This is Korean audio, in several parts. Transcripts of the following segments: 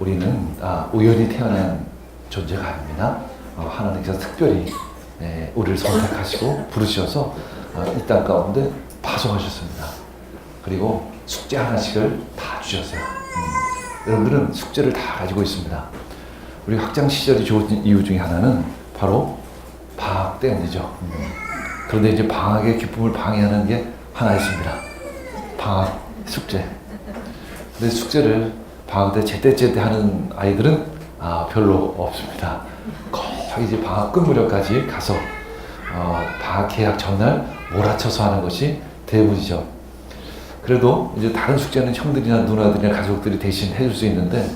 우리는 우연히 태어난 존재가 아닙니다. 하나님께서 특별히 우리를 선택하시고 부르셔서 이 땅 가운데 파송하셨습니다. 그리고 숙제 하나씩을 다 주셨어요. 여러분들은 숙제를 다 가지고 있습니다. 우리 학창 시절이 좋은 이유 중에 하나는 바로 방학 때문이죠. 그런데 이제 방학의 기쁨을 방해하는 게 하나 있습니다. 방학 숙제. 근데 숙제를 방학 때 제때제때 하는 아이들은 별로 없습니다. 거의 이제 방학 끝 무렵까지 가서 방학 개학 전날 몰아쳐서 하는 것이 대부분이죠. 그래도 이제 다른 숙제는 형들이나 누나들이나 가족들이 대신 해줄 수 있는데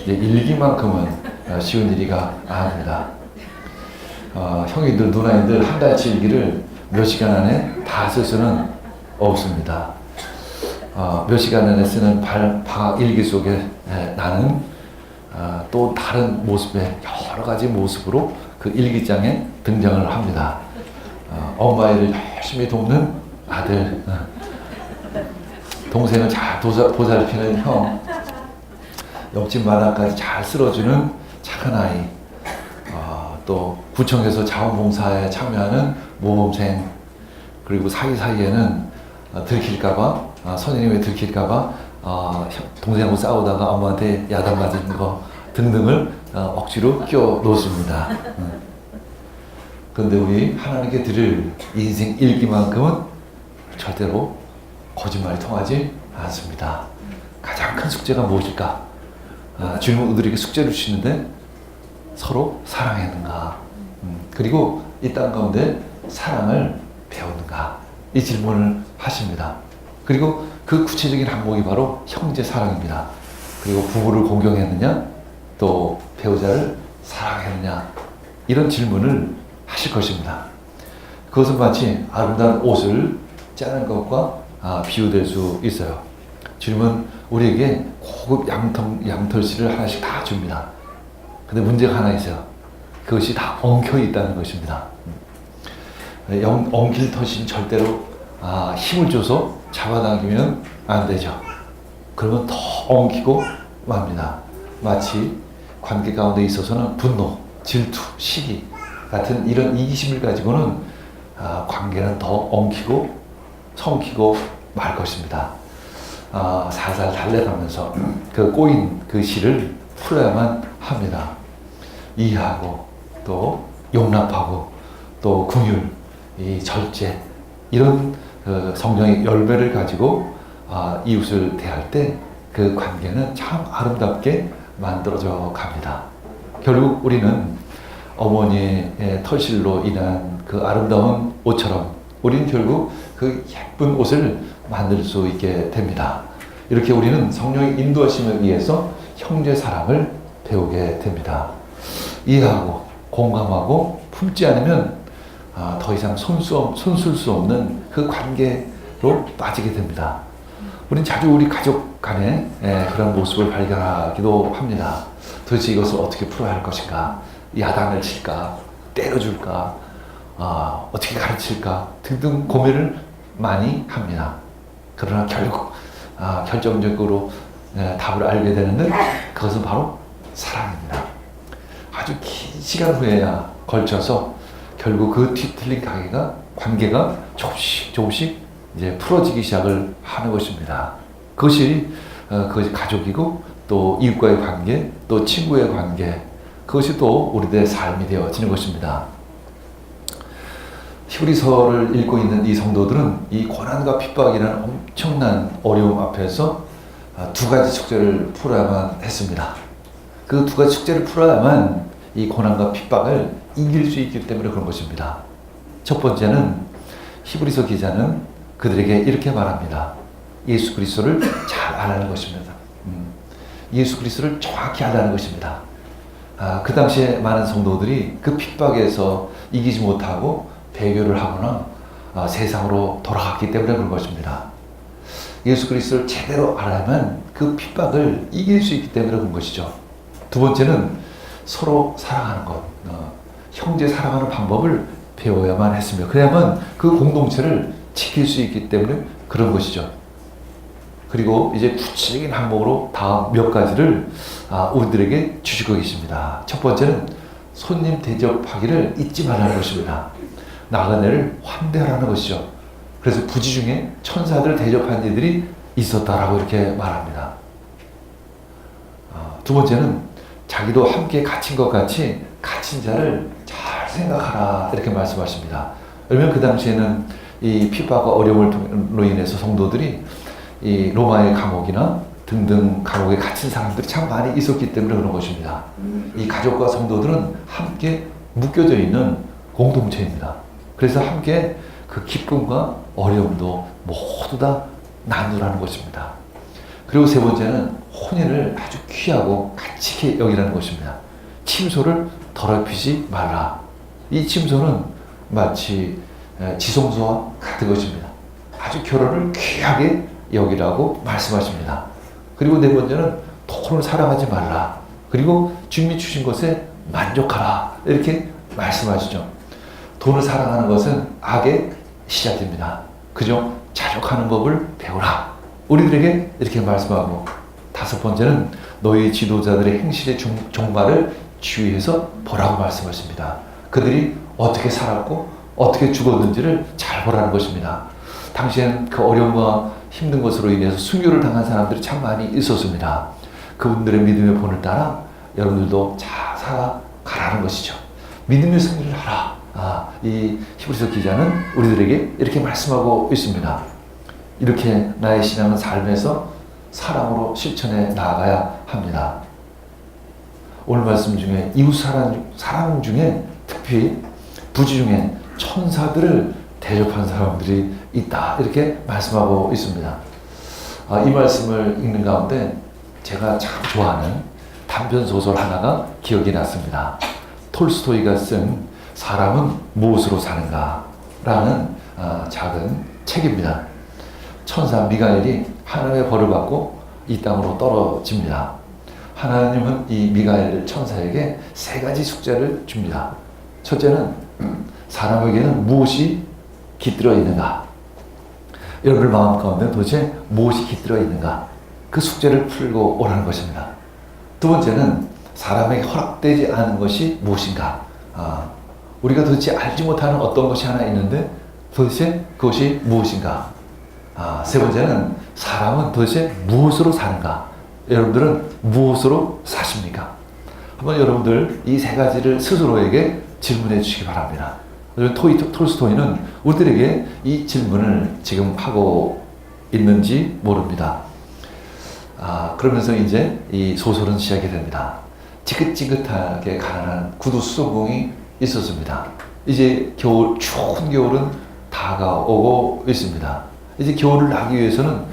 이제 일기만큼은 쉬운 일이가 아닙니다. 형이들 누나이들 한 달치 일기를 몇 시간 안에 다 쓸 수는 없습니다. 몇 시간 안에 쓰는 방학 일기 속에 나는 또 다른 모습의 여러 가지 모습으로 그 일기장에 등장을 합니다. 엄마 일을 열심히 돕는 아들, 동생을 잘 보살피는 형, 옆집 마당까지 잘 쓸어주는 착한 아이, 또 구청에서 자원봉사에 참여하는 모범생, 그리고 사이사이에는 들킬까봐, 선생님이 들킬까봐 동생하고 싸우다가 엄마한테 야단 맞은 거 등등을 억지로 끼워 놓습니다. 그런데 우리 하나님께 드릴 인생 일기만큼은 절대로 거짓말이 통하지 않습니다. 가장 큰 숙제가 무엇일까? 주님은 우리에게 숙제를 주시는데 서로 사랑했는가? 그리고 이 땅 가운데 사랑을 배웠는가? 이 질문을 하십니다. 그리고 그 구체적인 항목이 바로 형제 사랑입니다. 그리고 부부를 공경했느냐? 또 배우자를 사랑했느냐? 이런 질문을 하실 것입니다. 그것은 마치 아름다운 옷을 짜는 것과 비유될 수 있어요. 주님은 우리에게 고급 양털실을 하나씩 다 줍니다. 근데 문제가 하나 있어요. 그것이 다 엉켜 있다는 것입니다. 엉킬 털실은 절대로 힘을 줘서 잡아당기면 안 되죠. 그러면 더 엉키고 맙니다. 마치 관계 가운데 있어서는 분노, 질투, 시기 같은 이런 이기심을 가지고는 관계는 더 엉키고 성키고 말 것입니다. 살살 달래가면서 그 꼬인 그 실을 풀어야만 합니다. 이해하고 또 용납하고 또 긍휼, 이 절제 이런 성령의 열매를 가지고 이웃을 대할 때 그 관계는 참 아름답게 만들어져 갑니다. 결국 우리는 어머니의 털실로 인한 그 아름다운 옷처럼 우리는 결국 그 예쁜 옷을 만들 수 있게 됩니다. 이렇게 우리는 성령의 인도하심에 의해서 형제 사랑을 배우게 됩니다. 이해하고 공감하고 품지 않으면 더 이상 손쓸 수 없는 그 관계로 빠지게 됩니다. 우리는 자주 우리 가족 간에 그런 모습을 발견하기도 합니다. 도대체 이것을 어떻게 풀어야 할 것인가? 야단을 칠까? 때려줄까? 어떻게 가르칠까? 등등 고민을 많이 합니다. 그러나 결국 결정적으로 답을 알게 되는데 그것은 바로 사랑입니다. 아주 긴 시간 후에야 걸쳐서 결국 그 뒤틀린 관계가 조금씩 이제 풀어지기 시작을 하는 것입니다. 그것이 가족이고 또 이웃과의 관계, 또 친구의 관계, 그것이 또 우리들의 삶이 되어지는 것입니다. 히브리서를 읽고 있는 이 성도들은 이 고난과 핍박이라는 엄청난 어려움 앞에서 두 가지 숙제를 풀어야만 했습니다. 그 두 가지 숙제를 풀어야만 이 고난과 핍박을 이길 수 있기 때문에 그런 것입니다. 첫 번째는 히브리서 기자는 그들에게 이렇게 말합니다. 예수 그리스도를 잘 알라는 것입니다. 예수 그리스도를 정확히 알라는 것입니다. 그 당시에 많은 성도들이 그 핍박에서 이기지 못하고 배교를 하거나 세상으로 돌아갔기 때문에 그런 것입니다. 예수 그리스도를 제대로 알아야만 그 핍박을 이길 수 있기 때문에 그런 것이죠. 두 번째는 서로 사랑하는 것, 형제 사랑하는 방법을 배워야만 했으며 그래야만 그 공동체를 지킬 수 있기 때문에 그런 것이죠. 그리고 이제 구체적인 항목으로 다음 몇 가지를 우리들에게 주시고 계십니다. 첫 번째는 손님 대접하기를 잊지 말라는 것입니다. 나간 애를 환대하라는 것이죠. 그래서 부지 중에 천사들 대접한 이들이 있었다라고 이렇게 말합니다. 두 번째는 자기도 함께 갇힌 것 같이 갇힌 자를 잘 생각하라 이렇게 말씀하십니다. 왜냐하면 그 당시에는 이 핍박과 어려움으로 인해서 성도들이 이 로마의 감옥이나 등등 감옥에 갇힌 사람들이 참 많이 있었기 때문에 그런 것입니다. 이 가족과 성도들은 함께 묶여져 있는 공동체입니다. 그래서 함께 그 기쁨과 어려움도 모두 다 나누라는 것입니다. 그리고 세 번째는 혼인을 아주 귀하고 가치 여기라는 것입니다. 침소를 더럽히지 말라. 이 침소는 마치 지성소와 같은 것입니다. 아주 결혼을 귀하게 여기라고 말씀하십니다. 그리고 네 번째는 돈을 사랑하지 말라. 그리고 주님이 주신 것에 만족하라. 이렇게 말씀하시죠. 돈을 사랑하는 것은 악의 시작입니다. 그죠? 자족하는 법을 배우라. 우리들에게 이렇게 말씀하고, 다섯 번째는 너희 지도자들의 행실의 종말을 주의해서 보라고 말씀하십니다. 그들이 어떻게 살았고 어떻게 죽었는지를 잘 보라는 것입니다. 당시에는 그 어려움과 힘든 것으로 인해서 순교를 당한 사람들이 참 많이 있었습니다. 그분들의 믿음의 본을 따라 여러분들도 잘 살아가라는 것이죠. 믿음의 승리를 하라. 이 히브리서 기자는 우리들에게 이렇게 말씀하고 있습니다. 이렇게 나의 신앙은 삶에서 사랑으로 실천해 나아가야 합니다. 오늘 말씀 중에 이웃 사랑 중에 특히 부지 중에 천사들을 대접한 사람들이 있다. 이렇게 말씀하고 있습니다. 이 말씀을 읽는 가운데 제가 참 좋아하는 단편 소설 하나가 기억이 났습니다. 톨스토이가 쓴 사람은 무엇으로 사는가 라는 작은 책입니다. 천사 미가엘이 하나님의 벌을 받고 이 땅으로 떨어집니다. 하나님은 이 미가엘 천사에게 세 가지 숙제를 줍니다. 첫째는 사람에게는 무엇이 깃들어 있는가? 여러분의 마음 가운데 도대체 무엇이 깃들어 있는가? 그 숙제를 풀고 오라는 것입니다. 두 번째는 사람에게 허락되지 않은 것이 무엇인가? 우리가 도대체 알지 못하는 어떤 것이 하나 있는데 도대체 그것이 무엇인가? 세 번째는 사람은 도대체 무엇으로 사는가? 여러분들은 무엇으로 사십니까? 한번 여러분들 이 세 가지를 스스로에게 질문해 주시기 바랍니다. 톨스토이는 우리들에게 이 질문을 지금 하고 있는지 모릅니다. 그러면서 이제 이 소설은 시작이 됩니다. 지긋지긋하게 가난한 구두 수송공이 있었습니다. 이제 겨울, 추운 겨울은 다가오고 있습니다. 이제 겨울을 나기 위해서는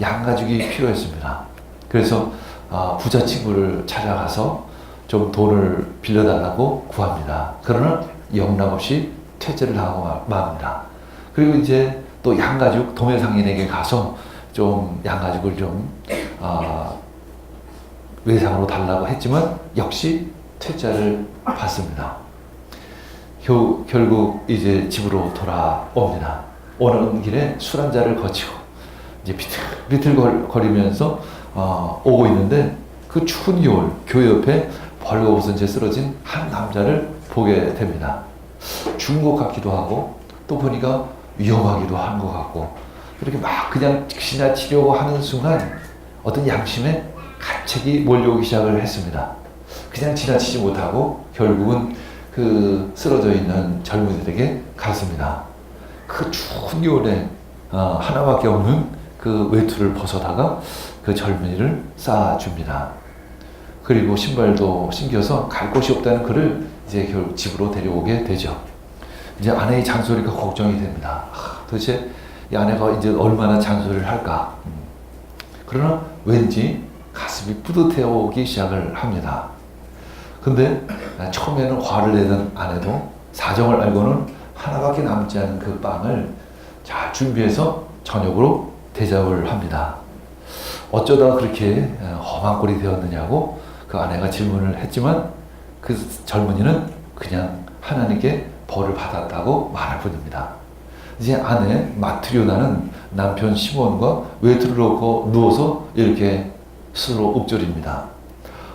양가죽이 필요했습니다. 그래서 부잣친구를 찾아가서 좀 돈을 빌려달라고 구합니다. 그러나 영락없이 퇴짜를 당하고 맙니다. 그리고 이제 또 양가죽 도매상인에게 가서 좀 양가죽을 좀 외상으로 달라고 했지만 역시 퇴짜를 받습니다. 결국 이제 집으로 돌아옵니다. 오는 길에 술 한 잔을 거치고 이제 비틀비틀거리면서 오고 있는데 그 추운 겨울 교회 옆에 벌거벗은 채 쓰러진 한 남자를 보게 됩니다. 죽은 것 같기도 하고 또 보니까 위험하기도 한 것 같고 이렇게 막 그냥 지나치려고 하는 순간 어떤 양심의 가책이 몰려오기 시작을 했습니다. 그냥 지나치지 못하고 결국은 그 쓰러져 있는 젊은이들에게 갔습니다. 그 추운 겨울에 하나밖에 없는 그 외투를 벗어다가 그 젊은이를 쌓아줍니다. 그리고 신발도 신겨서 갈 곳이 없다는 그를 이제 결국 집으로 데려오게 되죠. 이제 아내의 잔소리가 걱정이 됩니다. 도대체 이 아내가 이제 얼마나 잔소리를 할까? 그러나 왠지 가슴이 뿌듯해 오기 시작을 합니다. 근데 처음에는 화를 내던 아내도 사정을 알고는 하나밖에 남지 않은 그 빵을 잘 준비해서 저녁으로 대접을 합니다. 어쩌다 그렇게 험한 꼴이 되었느냐고 그 아내가 질문을 했지만 그 젊은이는 그냥 하나님께 벌을 받았다고 말할 뿐입니다. 이제 아내 마트리오나는 남편 시몬과 외투를 놓고 누워서 이렇게 스스로 읊조립니다.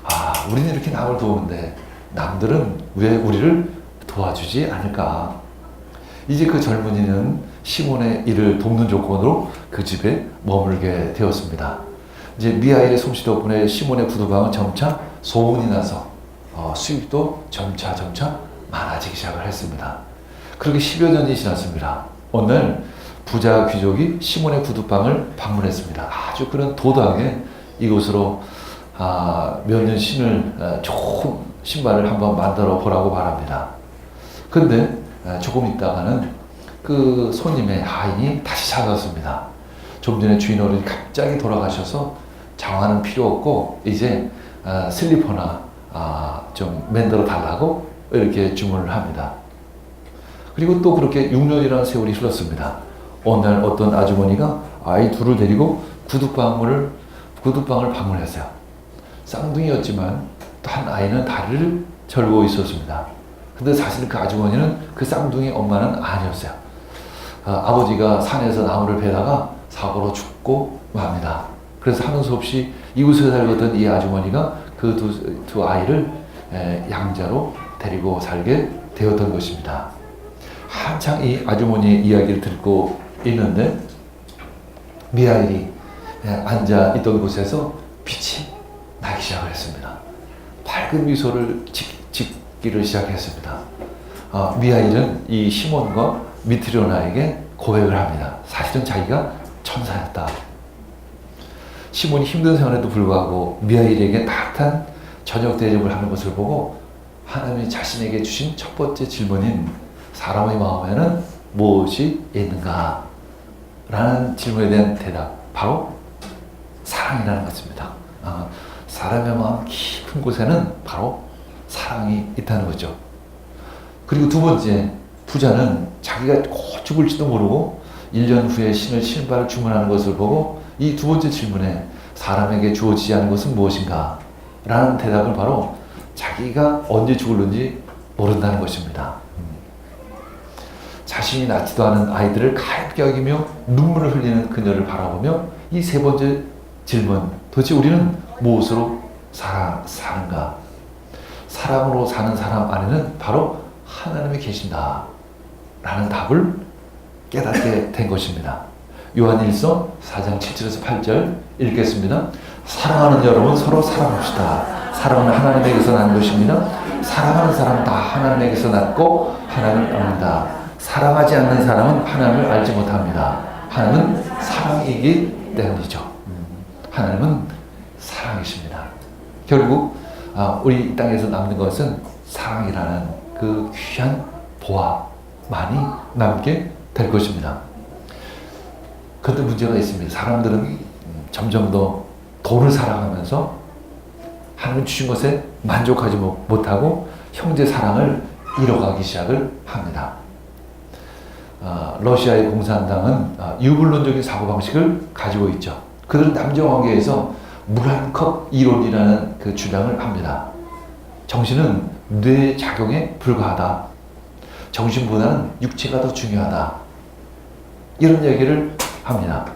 아, 우리는 이렇게 남을 도우는데 남들은 왜 우리를 도와주지 않을까? 이제 그 젊은이는 시몬의 일을 돕는 조건으로 그 집에 머물게 되었습니다. 이제 미하일의 솜씨 덕분에 시몬의 구두방은 점차 소문이 나서 수입도 점차 많아지기 시작을 했습니다. 그렇게 10여 년이 지났습니다. 어느 날 부자 귀족이 시몬의 구두방을 방문했습니다. 아주 그런 도당에 이곳으로 몇 년 신을 좋은 신발을 한번 만들어 보라고 말합니다. 근데 조금 있다가는 그 손님의 하인이 다시 찾아왔습니다. 좀 전에 주인 어른이 갑자기 돌아가셔서 장화는 필요 없고 이제 슬리퍼나 좀 만들어 달라고 이렇게 주문을 합니다. 그리고 또 그렇게 6년이라는 세월이 흘렀습니다. 어느 날 어떤 아주머니가 아이 둘을 데리고 구두방을 방문했어요. 쌍둥이였지만 또 한 아이는 다리를 절고 있었습니다. 근데 사실 그 아주머니는 그 쌍둥이 엄마는 아니었어요. 아버지가 산에서 나무를 베다가 사고로 죽고 맙니다. 그래서 하는 수 없이 이곳에 살던 이 아주머니가 그 두 아이를 양자로 데리고 살게 되었던 것입니다. 한창 이 아주머니의 이야기를 듣고 있는데 미하일이 앉아 있던 곳에서 빛이 나기 시작을 했습니다. 밝은 미소를 짓기를 시작했습니다. 미하일은 이 시몬과 미트리오나에게 고백을 합니다. 사실은 자기가 천사였다. 시몬이 힘든 생활에도 불구하고 미하일에게 따뜻한 저녁 대접을 하는 것을 보고 하나님이 자신에게 주신 첫 번째 질문인 사람의 마음에는 무엇이 있는가? 라는 질문에 대한 대답, 바로 사랑이라는 것입니다. 사람의 마음 깊은 곳에는 바로 사랑이 있다는 거죠. 그리고 두 번째, 부자는 자기가 곧 죽을지도 모르고 1년 후에 신발을 주문하는 것을 보고 이 두 번째 질문에 사람에게 주어지지 않은 것은 무엇인가? 라는 대답을 바로 자기가 언제 죽을는지 모른다는 것입니다. 자신이 낳지도 않은 아이들을 가엾게 여기며 눈물을 흘리는 그녀를 바라보며 이 세 번째 질문, 도대체 우리는 무엇으로 사는가? 사랑으로 사는 사람 안에는 바로 하나님이 계신다 라는 답을 깨닫게 된 것입니다. 요한일서 4장 7절에서 8절 읽겠습니다. 사랑하는 여러분, 서로 사랑합시다. 사랑은 하나님에게서 난 것입니다. 사랑하는 사람 다 하나님에게서 났고 하나님을 압니다. 사랑하지 않는 사람은 하나님을 알지 못합니다. 하나님은 사랑이기 때문이죠. 하나님은 사랑이십니다. 결국 우리 이 땅에서 남는 것은 사랑이라는 그 귀한 보화만이 남게 될 것입니다. 그런데 문제가 있습니다. 사람들은 점점 더 돈을 사랑하면서 하나님 주신 것에 만족하지 못하고 형제 사랑을 잃어가기 시작을 합니다. 러시아의 공산당은 유불론적인 사고방식을 가지고 있죠. 그들은 남녀관계에서 물 한 컵 이론이라는 그 주장을 합니다. 정신은 뇌 작용에 불과하다. 정신보다는 육체가 더 중요하다. 이런 얘기를 합니다.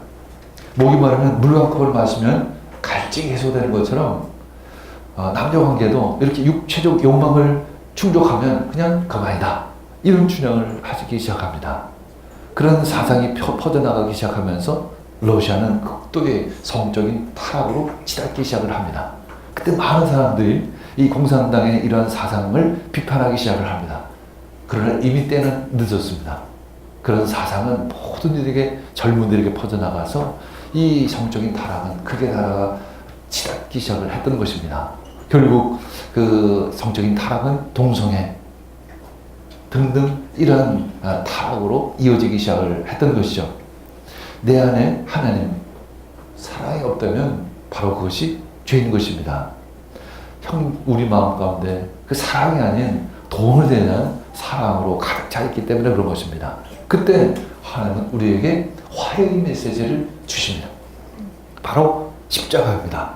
목이 마르면 물 한 컵을 마시면 갈증이 해소되는 것처럼 남녀관계도 이렇게 육체적 욕망을 충족하면 그냥 그만이다. 이런 주장을 하기 시작합니다. 그런 사상이 퍼져나가기 시작하면서 러시아는 극도의 성적인 타락으로 치닫기 시작을 합니다. 그때 많은 사람들이 이 공산당의 이러한 사상을 비판하기 시작을 합니다. 그러나 이미 때는 늦었습니다. 그런 사상은 모든 이들에게, 젊은이들에게 퍼져나가서 이 성적인 타락은 크게 나라가 치닫기 시작을 했던 것입니다. 결국 그 성적인 타락은 동성애 등등 이러한 타락으로 이어지기 시작을 했던 것이죠. 내 안에 하나님, 사랑이 없다면 바로 그것이 죄인 것입니다. 우리 마음 가운데 그 사랑이 아닌 돈을 대한 사랑으로 가득 차 있기 때문에 그런 것입니다. 그때 하나님은 우리에게 화해의 메시지를 주십니다. 바로 십자가입니다.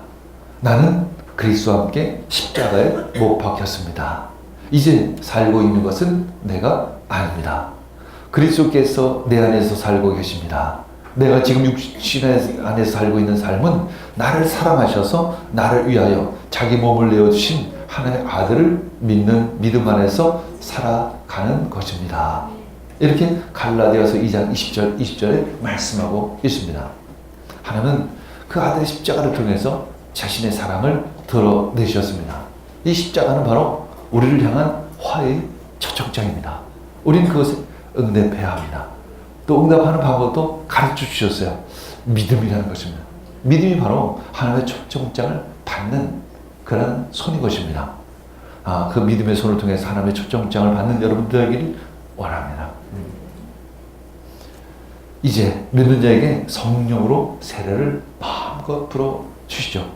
나는 그리스도와 함께 십자가에 못 박혔습니다. 이제 살고 있는 것은 내가 아닙니다. 그리스도께서 내 안에서 살고 계십니다. 내가 지금 육신 안에서 살고 있는 삶은 나를 사랑하셔서 나를 위하여 자기 몸을 내어주신 하나님의 아들을 믿는 믿음 안에서 살아가는 것입니다. 이렇게 갈라디아서 2장 20절에 말씀하고 있습니다. 하나님은 그 아들의 십자가를 통해서 자신의 사랑을 드러내셨습니다. 이 십자가는 바로 우리를 향한 화해의 초청장입니다. 우리는 그것에 응답해야 합니다. 또 응답하는 방법도 가르쳐 주셨어요. 믿음이라는 것입니다. 믿음이 바로 하나님의 초청장을 받는 그런 손인 것입니다. 그 믿음의 손을 통해서 하나님의 초청장을 받는 여러분들 되기를 원합니다. 이제 믿는 자에게 성령으로 세례를 마음껏 불어 주시죠.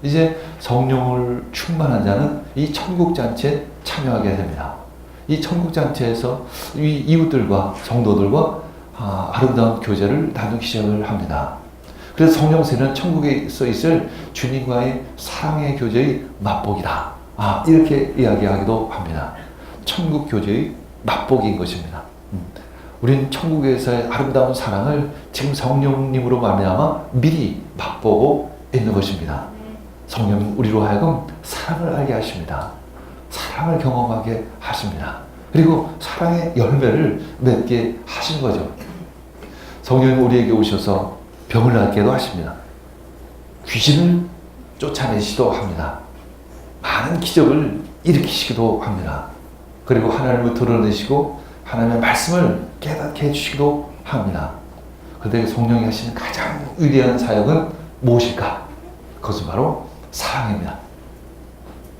이제 성령을 충만한 자는 이 천국잔치에 참여하게 됩니다. 이 천국잔치에서 이 이웃들과 성도들과 아름다운 교제를 나누기 시작을 합니다. 그래서 성령세는 천국에서 있을 주님과의 사랑의 교제의 맛보기다. 이렇게 이야기하기도 합니다. 천국 교제의 맛보기인 것입니다. 우린 천국에서의 아름다운 사랑을 지금 성령님으로 말미암아 미리 맛보고 있는 것입니다. 성령은 우리로 하여금 사랑을 알게 하십니다. 사랑을 경험하게 하십니다. 그리고 사랑의 열매를 맺게 하신 거죠. 성령은 우리에게 오셔서 병을 낫게도 하십니다. 귀신을 쫓아내시기도 합니다. 많은 기적을 일으키시기도 합니다. 그리고 하나님을 드러내시고 하나님의 말씀을 깨닫게 해주시기도 합니다. 그런데 성령이 하시는 가장 위대한 사역은 무엇일까? 그것은 바로 사랑입니다.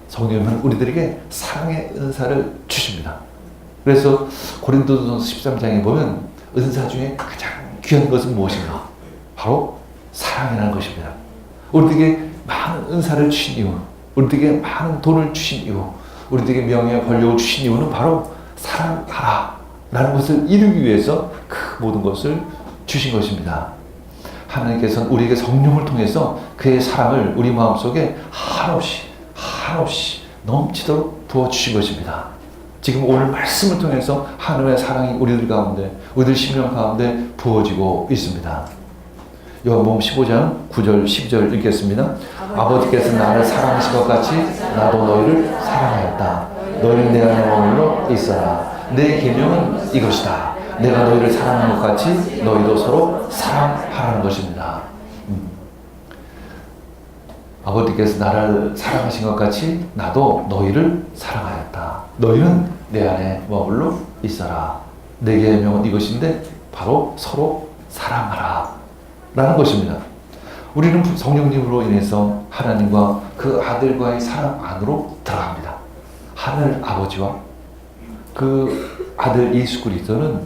성령은 우리들에게 사랑의 은사를 주십니다. 그래서 고린도전서 13장에 보면 은사 중에 가장 귀한 것은 무엇인가? 바로 사랑이라는 것입니다. 우리에게 많은 은사를 주신 이유, 우리에게 많은 돈을 주신 이유, 우리에게 명예와 권력을 주신 이유는 바로 사랑하라 라는 것을 이루기 위해서 그 모든 것을 주신 것입니다. 하나님께서는 우리에게 성령을 통해서 그의 사랑을 우리 마음속에 한없이 넘치도록 부어주신 것입니다. 지금 오늘 말씀을 통해서 하나님의 사랑이 우리들 가운데, 우리들 심령 가운데 부어지고 있습니다. 요한복음 15장 9절 10절 읽겠습니다. 아버지께서 나를 사랑하신 것 같이 나도 너희를 사랑하였다. 너희는 내 안에 머물러 있어라. 내 계명은 이것이다. 내가 너희를 사랑하는 것 같이 너희도 서로 사랑하라는 것입니다. 아버지께서 나를 사랑하신 것 같이 나도 너희를 사랑하였다. 너희는 내 안에 머물러 있어라. 내 계명은 이것인데 바로 서로 사랑하라 라는 것입니다. 우리는 성령님으로 인해서 하나님과 그 아들과의 사랑 안으로 들어갑니다. 하늘 아버지와 그 아들 예수 그리스도는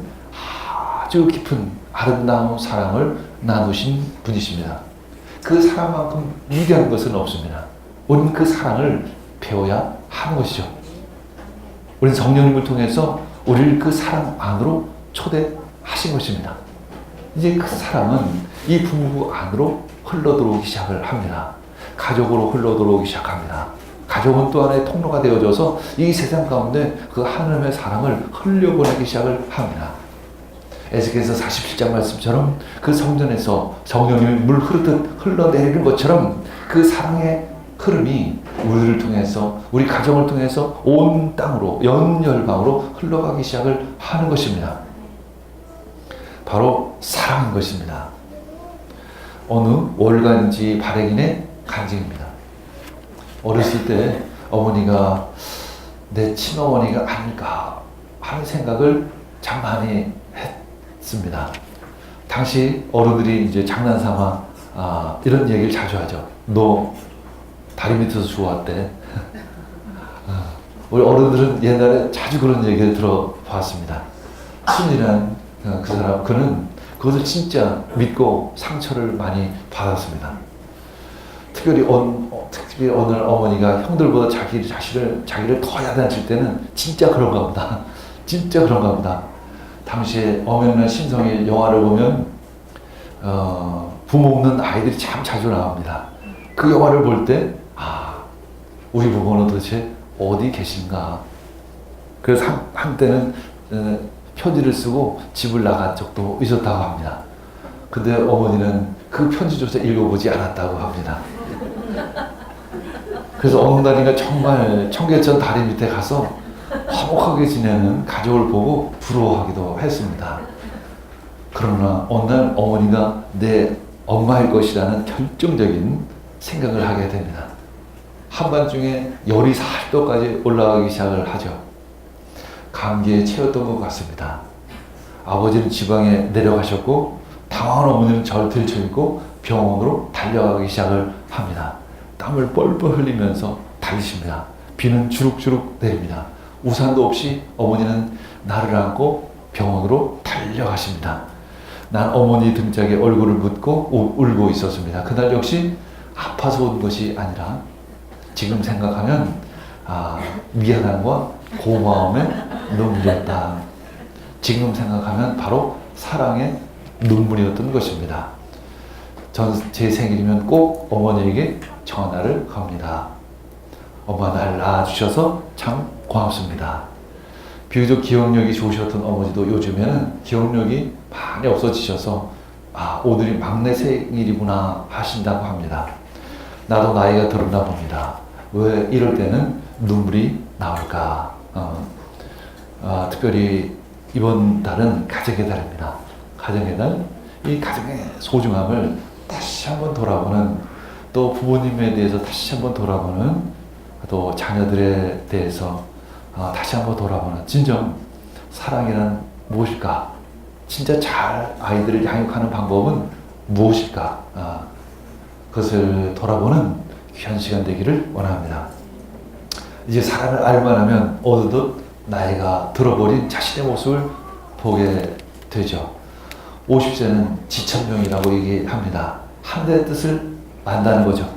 아주 깊은 아름다운 사랑을 나누신 분이십니다. 그 사랑만큼 위대한 것은 없습니다. 우리는 그 사랑을 배워야 하는 것이죠. 우리는 성령님을 통해서 우리를 그 사랑 안으로 초대하신 것입니다. 이제 그 사랑은 이 부부 안으로 흘러들어오기 시작을 합니다. 가족으로 흘러들어오기 시작합니다. 가족은 또 하나의 통로가 되어져서 이 세상 가운데 그 하나님의 사랑을 흘려보내기 시작을 합니다. 에스겔서 47장 말씀처럼 그 성전에서 성령님이 물 흐르듯 흘러내리는 것처럼 그 사랑의 흐름이 우리를 통해서, 우리 가정을 통해서 온 땅으로, 연열방으로 흘러가기 시작을 하는 것입니다. 바로 사랑인 것입니다. 어느 월간지 발행인의 간증입니다. 어렸을 때 어머니가 내 친어머니가 아닐까 하는 생각을 참 많이 했습니다. 당시 어른들이 이제 장난삼아 이런 얘기를 자주 하죠. 너 다리 밑에서 주워왔대. 우리 어른들은 옛날에 자주 그런 얘기를 들어봤습니다. 순이란 그 사람, 그는 그것을 진짜 믿고 상처를 많이 받았습니다. 특별히 오늘 어머니가 형들보다 자기를 더 야단칠 때는 진짜 그런가 보다. 진짜 그런가 보다. 당시에 엄연한 신성의 영화를 보면 부모 없는 아이들이 참 자주 나옵니다. 그 영화를 볼 때 우리 부모는 도대체 어디 계신가. 그래서 한때는 편지를 쓰고 집을 나간 적도 있었다고 합니다. 근데 어머니는 그 편지조차 읽어보지 않았다고 합니다. 그래서 어느 날인가 정말 청계천 다리 밑에 가서 화목하게 지내는 가족을 보고 부러워하기도 했습니다. 그러나 어느 날 어머니가 내 엄마일 것이라는 결정적인 생각을 하게 됩니다. 한밤중에 열이 40도까지 올라가기 시작을 하죠. 감기에 채웠던 것 같습니다. 아버지는 지방에 내려가셨고 당황한 어머니는 저를 들쳐입고 병원으로 달려가기 시작을 합니다. 땀을 뻘뻘 흘리면서 달리십니다. 비는 주룩주룩 내립니다. 우산도 없이 어머니는 나를 안고 병원으로 달려가십니다. 난 어머니 등짝에 얼굴을 묻고 울고 있었습니다. 그날 역시 아파서 온 것이 아니라 지금 생각하면 미안함과 고마움의 눈물이었다. 지금 생각하면 바로 사랑의 눈물이었던 것입니다. 제 생일이면 꼭 어머니에게 전화를 겁니다. 엄마 날 낳아주셔서 참 고맙습니다. 비교적 기억력이 좋으셨던 어머니도 요즘에는 기억력이 많이 없어지셔서 오늘이 막내 생일이구나 하신다고 합니다. 나도 나이가 들었나 봅니다. 왜 이럴 때는 눈물이 나올까? 특별히 이번 달은 가정의 달입니다. 가정의 달, 이 가정의 소중함을 다시 한번 돌아보는, 또 부모님에 대해서 다시 한번 돌아보는, 또 자녀들에 대해서 다시 한번 돌아보는, 진정 사랑이란 무엇일까? 진짜 잘 아이들을 양육하는 방법은 무엇일까? 그것을 돌아보는 귀한 시간 되기를 원합니다. 이제 사람을 알만하면 어느덧 나이가 들어버린 자신의 모습을 보게 되죠. 50세는 지천명이라고 얘기합니다. 하늘의 뜻을 안다는 거죠.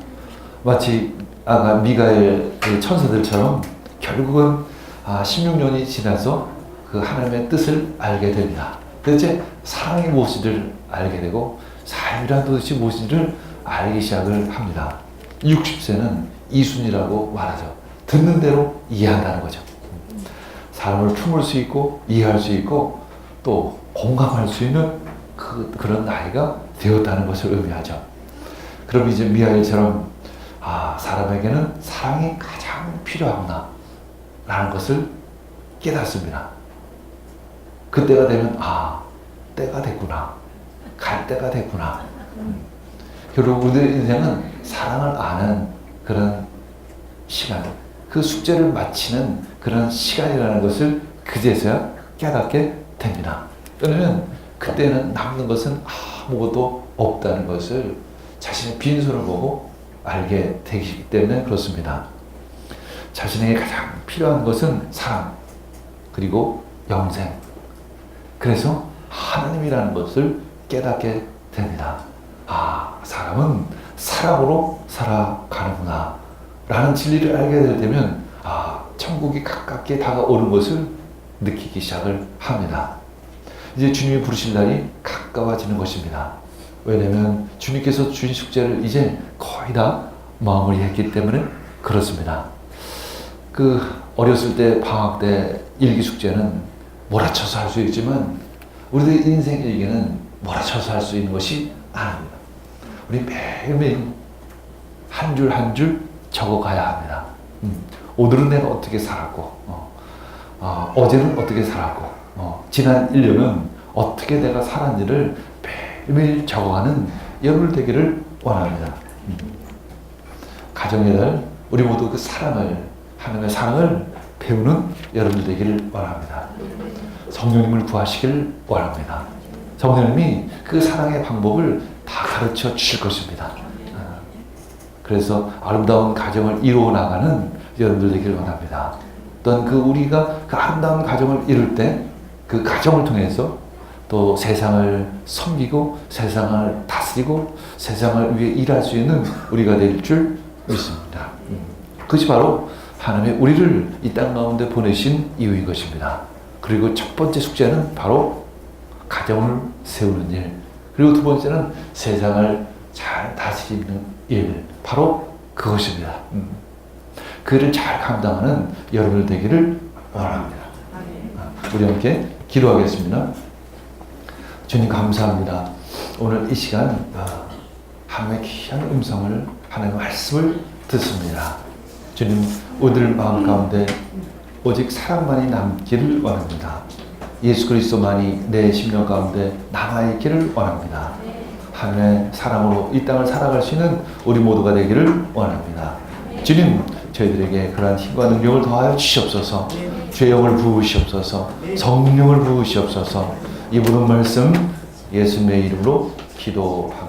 마치 아까 미가엘 천사들처럼 결국은 16년이 지나서 그 하나님의 뜻을 알게 됩니다. 그래서 사랑이 무엇인지를 알게 되고 삶이란 도대체 무엇인지를 알기 시작을 합니다. 60세는 이순이라고 말하죠. 듣는 대로 이해한다는 거죠. 사람을 품을 수 있고 이해할 수 있고 또 공감할 수 있는 그런 나이가 되었다는 것을 의미하죠. 그럼 이제 미하엘처럼 사람에게는 사랑이 가장 필요하구나 라는 것을 깨닫습니다. 그때가 되면 때가 됐구나, 갈 때가 됐구나. 결국 우리 인생은 사랑을 아는 그런 시간, 그 숙제를 마치는 그런 시간이라는 것을 그제서야 깨닫게 됩니다. 왜냐하면 그때는 남는 것은 아무것도 없다는 것을 자신의 빈손을 보고 알게 되기 때문에 그렇습니다. 자신에게 가장 필요한 것은 사랑, 그리고 영생. 그래서 하나님이라는 것을 깨닫게 됩니다. 사람은 사랑으로 살아가는구나 라는 진리를 알게 되면 천국이 가깝게 다가오는 것을 느끼기 시작을 합니다. 이제 주님이 부르실 날이 가까워지는 것입니다. 왜냐하면 주님께서 주신 숙제를 이제 거의 다 마무리했기 때문에 그렇습니다. 어렸을 때 방학 때 일기 숙제는 몰아쳐서 할 수 있지만 우리들 인생 일기는 몰아쳐서 할 수 있는 것이 아닙니다. 우리 매일매일 한 줄 한 줄 적어가야 합니다. 오늘은 내가 어떻게 살았고 어제는 어떻게 살았고 지난 1년은 어떻게 내가 살았는지를 매일매일 적어가는 여러분 되기를 원합니다. 가정의 날 우리 모두 그 사랑을, 하나님의 사랑을 배우는 여러분들 되기를 원합니다. 성령님을 구하시길 원합니다. 성령님이 그 사랑의 방법을 다 가르쳐 주실 것입니다. 그래서 아름다운 가정을 이루어 나가는 여러분들 되기를 원합니다. 또한 우리가 그 아름다운 가정을 이룰 때 그 가정을 통해서 또 세상을 섬기고 세상을 다스리고 세상을 위해 일할 수 있는 우리가 될 줄 믿습니다. 그것이 바로 하나님의 우리를 이 땅 가운데 보내신 이유인 것입니다. 그리고 첫 번째 숙제는 바로 가정을 세우는 일, 그리고 두 번째는 세상을 잘 다스리는 일, 바로 그것입니다. 그 일을 잘 감당하는 여러분들 되기를 원합니다. 우리 함께 기도하겠습니다. 주님 감사합니다. 오늘 이 시간 하나님의 귀한 음성을, 하나님의 말씀을 듣습니다. 주님, 우리들 마음 가운데 오직 사랑만이 남기를 원합니다. 예수 그리스도만이 내 심령 가운데 남아있기를 원합니다. 하나님의 사랑으로 이 땅을 살아갈 수 있는 우리 모두가 되기를 원합니다. 주님, 저희들에게 그러한 힘과 능력을 더하여 주시옵소서. 주의 영을 부으시옵소서. 성령을 부으시옵소서. 이 모든 말씀 예수님의 이름으로 기도합니다.